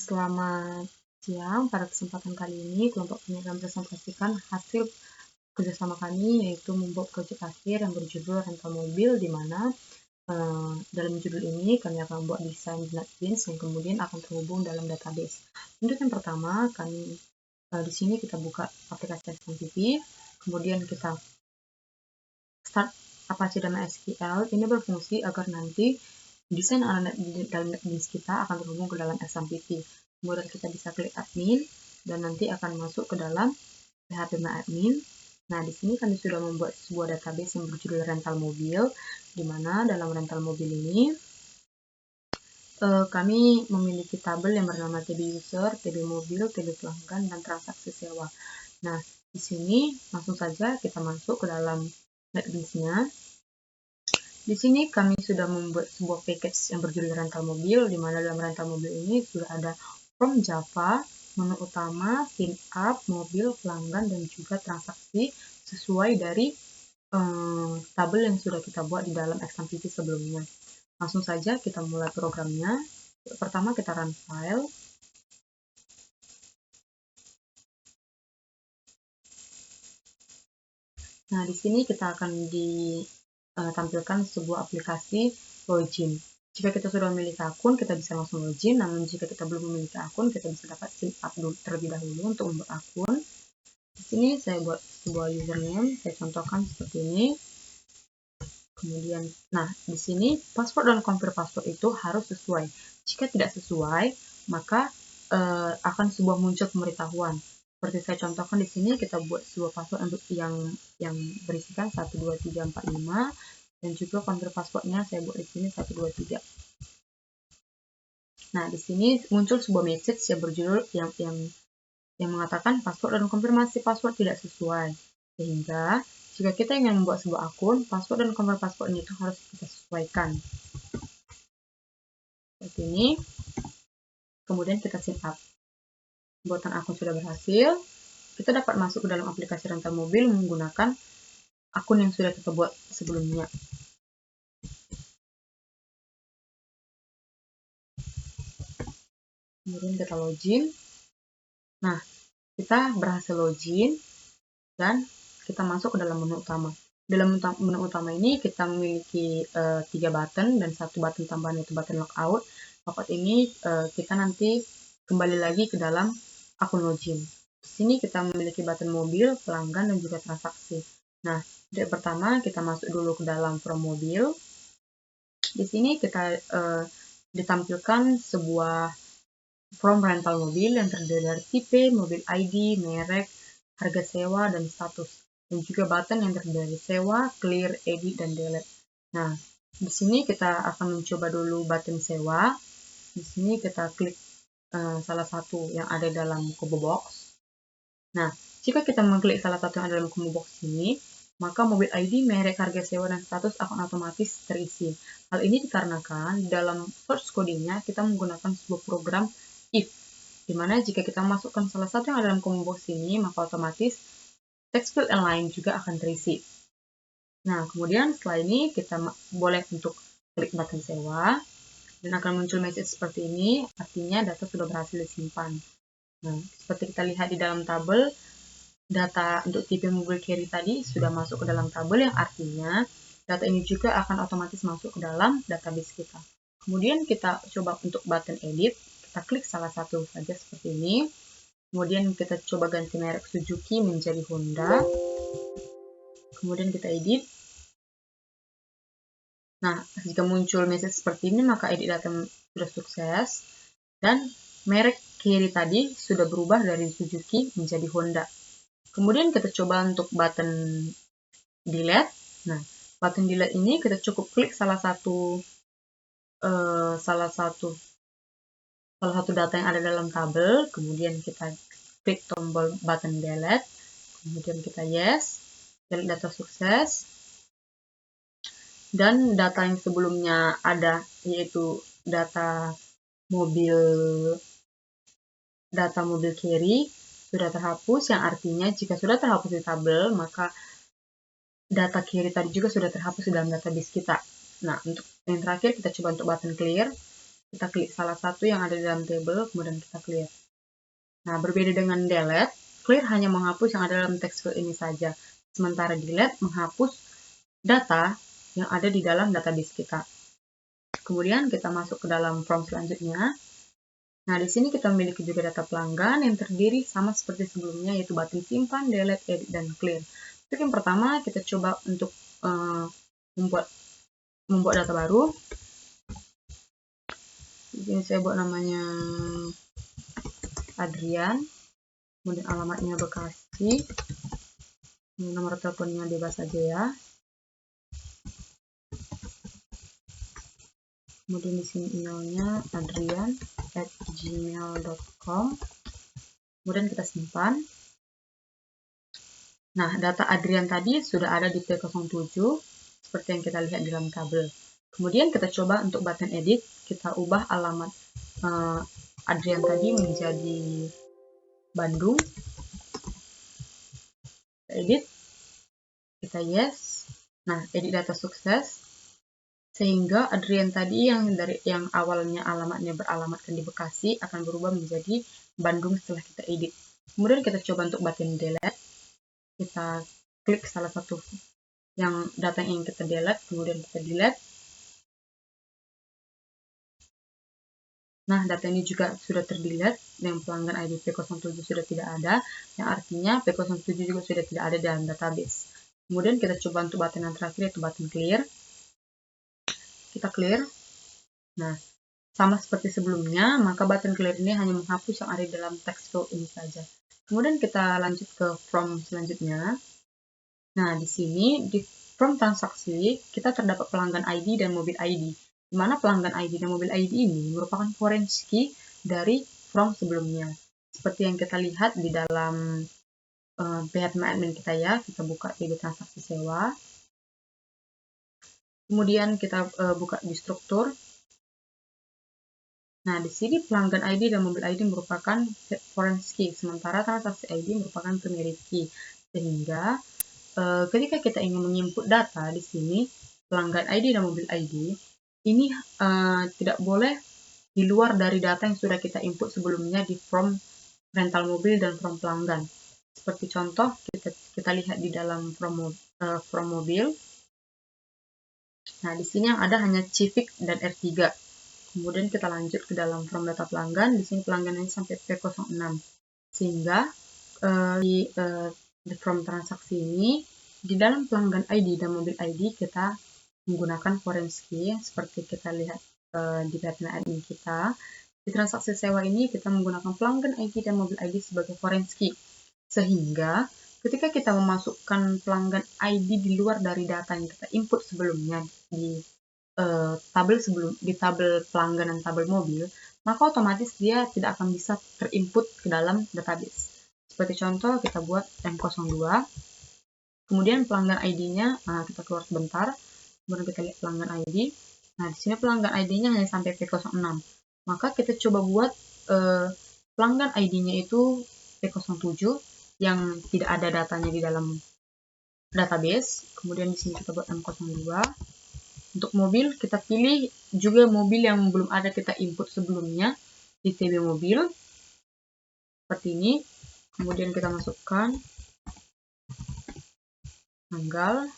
Selamat siang. Pada kesempatan kali ini, kelompok kami akan presentasikan hasil kerjasama kami, yaitu membuat proyek akhir yang berjudul rental mobil, di mana dalam judul ini kami akan membuat desain NetBeans yang kemudian akan terhubung dalam database. Untuk yang pertama, kami di sini kita buka aplikasi XMPP, kemudian kita start Apache dan MySQL. Ini berfungsi agar nanti desain dalam NetBeans kita akan terhubung ke dalam XMPP. Kemudian kita bisa klik admin dan nanti akan masuk ke dalam PHP MyAdmin. Nah, di sini kami sudah membuat sebuah database yang berjudul rental mobil, di mana dalam rental mobil ini kami memiliki tabel yang bernama TB user, TB mobil, TB pelanggan, dan transaksi sewa. Nah, di sini langsung saja kita masuk ke dalam NetBeans-nya. Di sini kami sudah membuat sebuah package yang berjudul rental mobil, di mana dalam rental mobil ini sudah ada from Java, menu utama, sign up, mobil, pelanggan, dan juga transaksi sesuai dari tabel yang sudah kita buat di dalam XMPP sebelumnya. Langsung saja kita mulai programnya. Pertama kita run file. Nah, di sini kita akan ditampilkan sebuah aplikasi login. Jika kita sudah memiliki akun, kita bisa langsung login. Namun jika kita belum memiliki akun, kita bisa dapat sign up terlebih dahulu untuk membuat akun. Di sini saya buat sebuah username, saya contohkan seperti ini. Kemudian, nah di sini password dan confirm password itu harus sesuai. Jika tidak sesuai, maka akan sebuah muncul pemberitahuan. Seperti saya contohkan di sini, kita buat sebuah password yang berisikan 12345 dan juga confirm passwordnya saya buat di sini 123. Nah, di sini muncul sebuah message yang berjudul yang mengatakan password dan konfirmasi password tidak sesuai. Sehingga jika kita ingin membuat sebuah akun, password dan confirm passwordnya itu harus kita sesuaikan. Seperti ini. Kemudian kita sign up. Pembuatan akun sudah berhasil. Kita dapat masuk ke dalam aplikasi rental mobil menggunakan akun yang sudah kita buat sebelumnya. Kemudian kita login. Nah, kita berhasil login dan kita masuk ke dalam menu utama. Dalam menu utama ini kita memiliki 3 button dan 1 button tambahan, yaitu button logout. Logout ini kita nanti kembali lagi ke dalam akun login. Di sini kita memiliki button mobil, pelanggan, dan juga transaksi. Nah, yang pertama kita masuk dulu ke dalam from mobil. Di sini kita ditampilkan sebuah from rental mobil yang terdiri dari tipe, mobil ID, merek, harga sewa, dan status. Dan juga button yang terdiri dari sewa, clear, edit, dan delete. Nah, di sini kita akan mencoba dulu button sewa. Di sini kita klik salah satu yang ada dalam combo box. Nah, jika kita mengklik salah satu yang ada dalam combo box ini, maka mobil ID, merek, harga sewa, dan status akan otomatis terisi. Hal ini dikarenakan dalam source codingnya kita menggunakan sebuah program if, di mana jika kita masukkan salah satu yang ada dalam combo box ini, maka otomatis text field yang lain juga akan terisi. Nah, kemudian setelah ini kita boleh untuk klik button sewa, dan akan muncul message seperti ini, artinya data sudah berhasil disimpan. Nah, seperti kita lihat di dalam tabel, data untuk tipe mobil carry tadi sudah masuk ke dalam tabel, yang artinya data ini juga akan otomatis masuk ke dalam database kita. Kemudian kita coba untuk button edit, kita klik salah satu saja seperti ini. Kemudian kita coba ganti merek Suzuki menjadi Honda. Kemudian kita edit. Nah, jika muncul message seperti ini, maka edit data sudah sukses. Dan merek carry tadi sudah berubah dari Suzuki menjadi Honda. Kemudian kita coba untuk button delete. Nah, button delete ini kita cukup klik salah satu data yang ada dalam tabel, kemudian kita klik tombol button delete, kemudian kita yes, delete data sukses, dan data yang sebelumnya ada, yaitu data mobil carry sudah terhapus, yang artinya jika sudah terhapus di tabel, maka data carry tadi juga sudah terhapus di dalam database kita. Nah, untuk yang terakhir kita coba untuk button clear. kita klik salah satu yang ada di dalam table, kemudian kita clear. Nah, berbeda dengan delete, clear hanya menghapus yang ada dalam teks field ini saja. Sementara delete menghapus data yang ada di dalam database kita. Kemudian kita masuk ke dalam form selanjutnya. Nah, di sini kita memiliki juga data pelanggan yang terdiri sama seperti sebelumnya, yaitu button simpan, delete, edit, dan clear. Untuk yang pertama, kita coba untuk membuat data baru. Di sini saya buat namanya Adrian, kemudian alamatnya Bekasi, nomor teleponnya bebas saja ya. Kemudian di sini emailnya adrian@gmail.com. Kemudian kita simpan. Nah, data Adrian tadi sudah ada di P07 seperti yang kita lihat di dalam tabel. Kemudian kita coba untuk button edit, kita ubah alamat Adrian tadi menjadi Bandung. Kita edit, kita yes. Nah, edit data sukses. Sehingga Adrian tadi yang awalnya alamatnya beralamatkan di Bekasi akan berubah menjadi Bandung setelah kita edit. Kemudian kita coba untuk button delete. Kita klik salah satu yang data yang kita delete, kemudian kita delete. Nah, data ini juga sudah terdelete, yang pelanggan ID P07 sudah tidak ada, yang artinya P07 juga sudah tidak ada dalam database. Kemudian kita coba untuk button yang terakhir, yaitu button clear. Kita clear. Nah, sama seperti sebelumnya, maka button clear ini hanya menghapus yang ada di dalam text field ini saja. Kemudian kita lanjut ke form selanjutnya. Nah, di sini di form transaksi kita terdapat pelanggan ID dan mobil ID. Di mana pelanggan ID dan mobil ID ini merupakan foreign key dari form sebelumnya. Seperti yang kita lihat di dalam admin kita ya, kita buka PB transaksi sewa. Kemudian kita buka di struktur. Nah, di sini pelanggan ID dan mobil ID merupakan foreign key, sementara transaksi ID merupakan primary key. Sehingga ketika kita ingin menginput data di sini, pelanggan ID dan mobil ID ini tidak boleh di luar dari data yang sudah kita input sebelumnya di form rental mobil dan form pelanggan. Seperti contoh, kita lihat di dalam form mobil. Nah, di sini yang ada hanya Civic dan R3. Kemudian kita lanjut ke dalam form data pelanggan. Di sini pelanggannya sampai P06. Sehingga di form transaksi ini, di dalam pelanggan ID dan mobil ID kita menggunakan foreign key seperti kita lihat di admin kita. Di transaksi sewa ini kita menggunakan pelanggan ID dan mobil ID sebagai foreign key. Sehingga ketika kita memasukkan pelanggan ID di luar dari data yang kita input sebelumnya di tabel pelanggan dan tabel mobil, maka otomatis dia tidak akan bisa terinput ke dalam database. Seperti contoh, kita buat M02, kemudian pelanggan ID-nya, kita keluar sebentar, kemudian kita lihat pelanggan ID. Nah, di sini pelanggan ID-nya hanya sampai P06. Maka kita coba buat pelanggan ID-nya itu P07 yang tidak ada datanya di dalam database. Kemudian di sini kita buat M02. Untuk mobil, kita pilih juga mobil yang belum ada kita input sebelumnya di TB mobil. Seperti ini. Kemudian kita masukkan tanggal.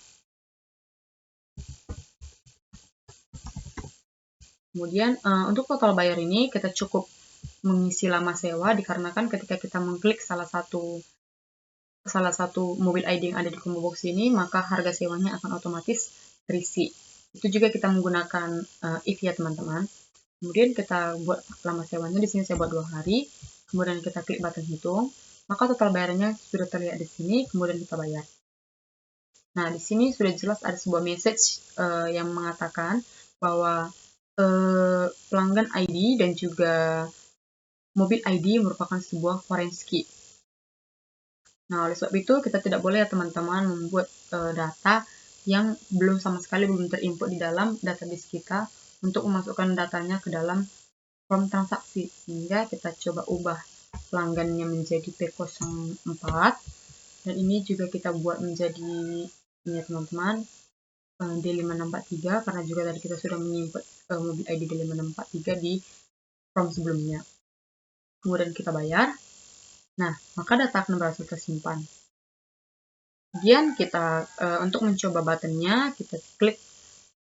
Kemudian untuk total bayar ini kita cukup mengisi lama sewa dikarenakan ketika kita mengklik salah satu mobil ID yang ada di combo box ini, maka harga sewanya akan otomatis terisi. Itu juga kita menggunakan if ya teman-teman. Kemudian kita buat lama sewanya, di sini saya buat 2 hari. Kemudian kita klik button hitung, maka total bayarnya sudah terlihat di sini. Kemudian kita bayar. Nah, di sini sudah jelas ada sebuah message yang mengatakan bahwa pelanggan ID dan juga mobil ID merupakan sebuah foreign key. Nah, oleh sebab itu kita tidak boleh ya teman-teman membuat data yang sama sekali belum terinput di dalam database kita untuk memasukkan datanya ke dalam form transaksi. Sehingga kita coba ubah pelanggannya menjadi P04. Dan ini juga kita buat menjadi ini ya teman-teman D5643 karena juga tadi kita sudah menginput mobil ID D5643 di form sebelumnya. Kemudian kita bayar. Nah, maka data akan berhasil tersimpan. Kemudian kita untuk mencoba buttonnya, kita klik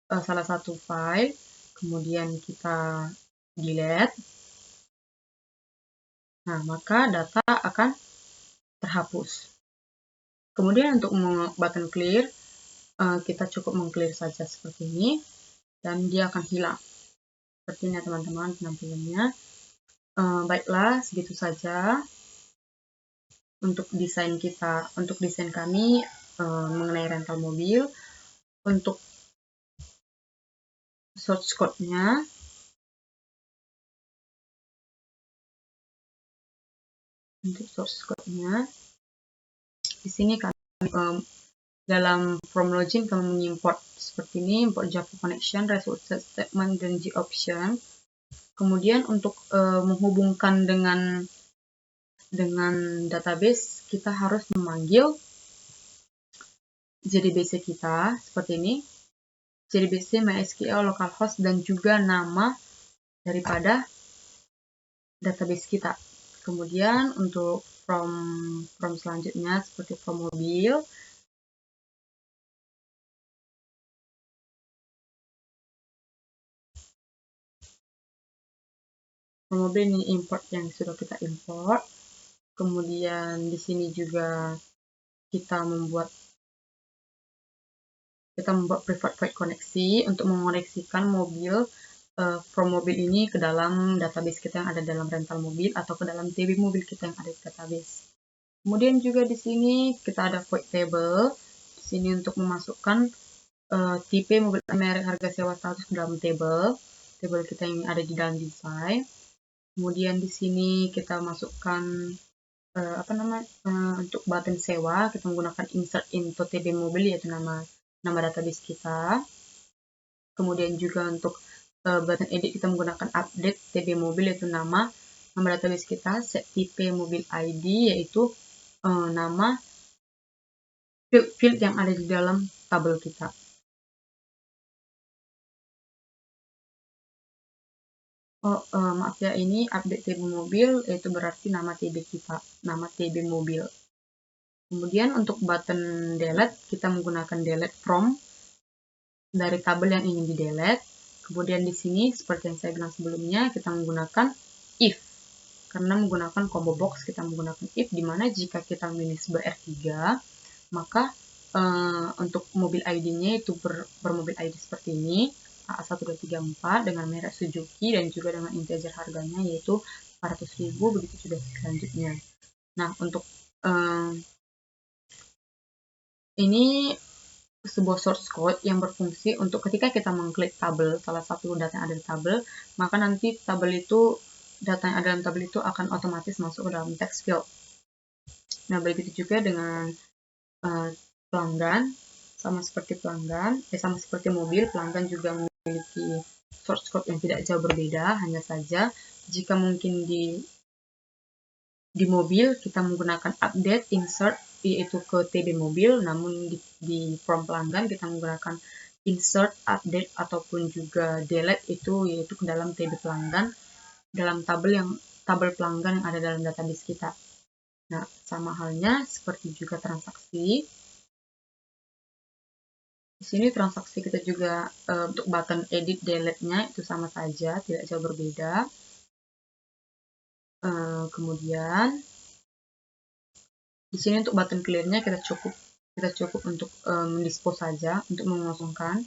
salah satu file, kemudian kita delete. Nah, maka data akan terhapus. Kemudian untuk button clear, kita cukup meng-clear saja seperti ini, dan dia akan hilang. Seperti ini teman-teman penampilannya. Baiklah, segitu saja untuk desain kami mengenai rental mobil. Untuk source code-nya, di sini kami dalam from login kami mengimport seperti ini, import Java connection, resources statement, dan G option. Kemudian untuk menghubungkan dengan database, kita harus memanggil JDBC kita seperti ini, JDBC MySQL localhost, dan juga nama daripada database kita. Kemudian untuk from selanjutnya seperti from mobil, ini import yang sudah kita import. Kemudian di sini juga kita membuat preferred point koneksi untuk mengoneksikan mobil from mobil ini ke dalam database kita yang ada dalam rental mobil atau ke dalam TB mobil kita yang ada di database. Kemudian juga di sini kita ada void table. Di sini untuk memasukkan tipe mobil, merek, harga sewa, status ke dalam table kita yang ada di dalam desain. Kemudian di sini kita masukkan untuk button sewa, kita menggunakan insert into TB mobil, yaitu nama database kita. Kemudian juga untuk button edit kita menggunakan update TB mobil, yaitu nama database kita. Set tipe mobil ID, yaitu nama field yang ada di dalam tabel kita. Maaf ya, ini update TB mobil, yaitu berarti nama TB kita, nama TB mobil. Kemudian untuk button delete, kita menggunakan delete from dari tabel yang ingin di delete. Kemudian di sini, seperti yang saya bilang sebelumnya, kita menggunakan if. Karena menggunakan combo box, kita menggunakan if, dimana jika kita memilih ber-R3, maka untuk mobil ID-nya itu bermobil ID seperti ini, AA1234 dengan merek Suzuki dan juga dengan integer harganya yaitu 400.000, begitu sudah selanjutnya. Nah, untuk ini sebuah source code yang berfungsi untuk ketika kita mengklik tabel, salah satu data yang ada di tabel, maka nanti data yang ada dalam tabel itu akan otomatis masuk ke dalam text field. Nah, begitu juga dengan pelanggan, sama seperti mobil, pelanggan juga memiliki source code yang tidak jauh berbeda, hanya saja jika mungkin di mobil kita menggunakan update, insert, yaitu ke TB mobil, namun di form pelanggan kita menggunakan insert, update, ataupun juga delete, yaitu ke dalam TB pelanggan, dalam tabel pelanggan yang ada dalam database kita. Nah, sama halnya seperti juga transaksi. Di sini transaksi kita juga untuk button edit delete-nya itu sama saja, tidak jauh berbeda. Kemudian di sini untuk button clear-nya kita cukup untuk mendispose saja, untuk mengosongkan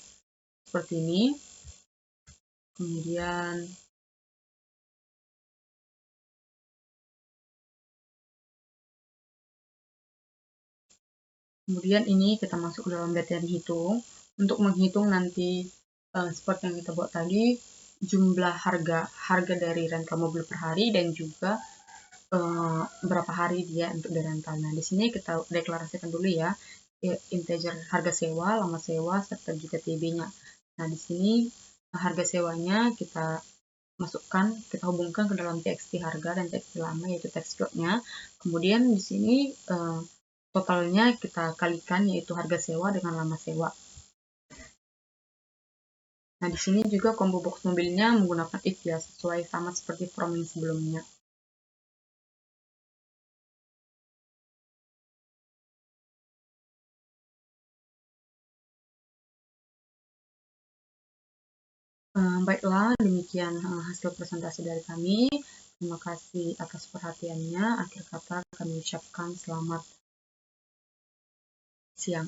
seperti ini. Kemudian ini kita masuk ke dalam data yang dihitung untuk menghitung nanti seperti yang kita buat tadi, jumlah harga dari rental mobil per hari dan juga berapa hari dia untuk dirental. Nah, di sini kita deklarasikan dulu ya, integer harga sewa, lama sewa, serta juga TB-nya. Nah, di sini harga sewanya kita masukkan, kita hubungkan ke dalam txt harga dan txt lama, yaitu text field-nya. Kemudian di sini totalnya kita kalikan, yaitu harga sewa dengan lama sewa. Nah, di sini juga combo box mobilnya menggunakan if ya, sesuai sama seperti from yang sebelumnya. Baiklah, demikian hasil presentasi dari kami. Terima kasih atas perhatiannya. Akhir kata kami ucapkan selamat siang.